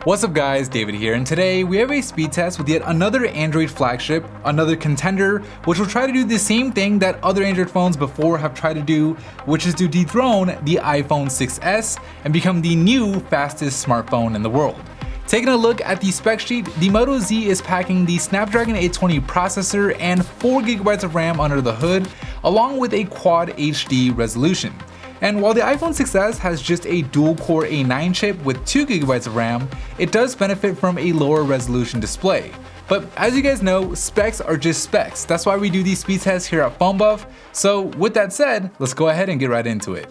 What's up guys, David here, and today we have a speed test with yet another Android flagship, another contender, which will try to do the same thing that other Android phones before have tried to do, which is to dethrone the iPhone 6s and become the new fastest smartphone in the world. Taking a look at the spec sheet, the Moto Z is packing the Snapdragon 820 processor and 4GB of RAM under the hood, along with a quad HD resolution. And while the iPhone 6s has just a dual-core A9 chip with 2GB of RAM, it does benefit from a lower resolution display. But as you guys know, specs are just specs. That's why we do these speed tests here at PhoneBuff. So with that said, let's go ahead and get right into it.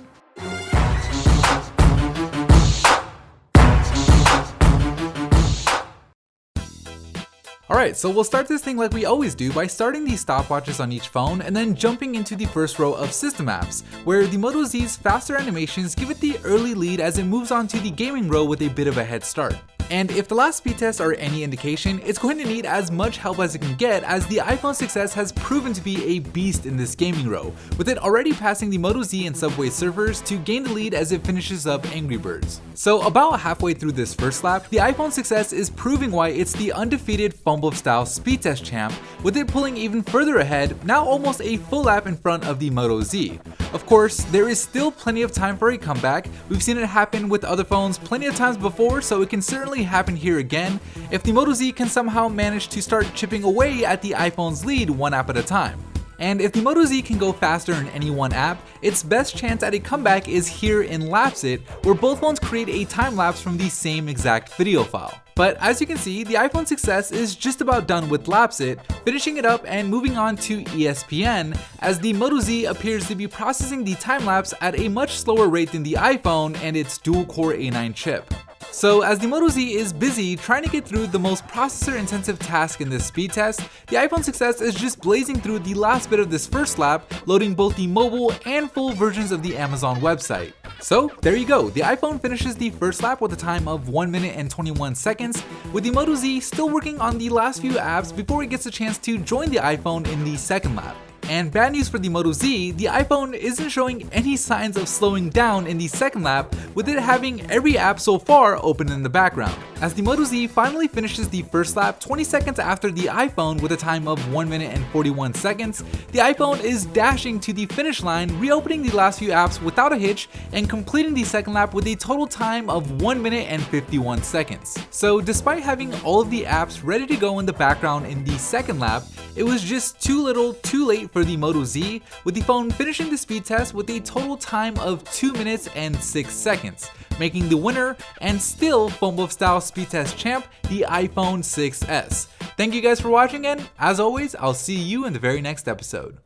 Alright, so we'll start this thing like we always do by starting the stopwatches on each phone and then jumping into the first row of system apps, where the Moto Z's faster animations give it the early lead as it moves on to the gaming row with a bit of a head start. And if the last speed tests are any indication, it's going to need as much help as it can get, as the iPhone 6s has proven to be a beast in this gaming row, with it already passing the Moto Z and Subway Surfers to gain the lead as it finishes up Angry Birds. So about halfway through this first lap, the iPhone 6s is proving why it's the undefeated PhoneBuff style speed test champ, with it pulling even further ahead, now almost a full lap in front of the Moto Z. Of course, there is still plenty of time for a comeback. We've seen it happen with other phones plenty of times before, so it can certainly happen here again if the Moto Z can somehow manage to start chipping away at the iPhone's lead one app at a time. And if the Moto Z can go faster in any one app, its best chance at a comeback is here in Lapse-It, where both phones create a time lapse from the same exact video file. But as you can see, the iPhone 6s is just about done with Lapse-It, finishing it up and moving on to ESPN, as the Moto Z appears to be processing the time lapse at a much slower rate than the iPhone and its dual-core A9 chip. So as the Moto Z is busy trying to get through the most processor-intensive task in this speed test, the iPhone 6s is just blazing through the last bit of this first lap, loading both the mobile and full versions of the Amazon website. So there you go, the iPhone finishes the first lap with a time of 1 minute and 21 seconds, with the Moto Z still working on the last few apps before it gets a chance to join the iPhone in the second lap. And bad news for the Moto Z, the iPhone isn't showing any signs of slowing down in the second lap, with it having every app so far open in the background. As the Moto Z finally finishes the first lap 20 seconds after the iPhone with a time of 1 minute and 41 seconds, the iPhone is dashing to the finish line, reopening the last few apps without a hitch and completing the second lap with a total time of 1 minute and 51 seconds. So despite having all of the apps ready to go in the background in the second lap, it was just too little too late for the Moto Z, with the phone finishing the speed test with a total time of 2 minutes and 6 seconds, making the winner and still PhoneBuff style speed test champ the iPhone 6s. Thank you guys for watching, and as always, I'll see you in the very next episode.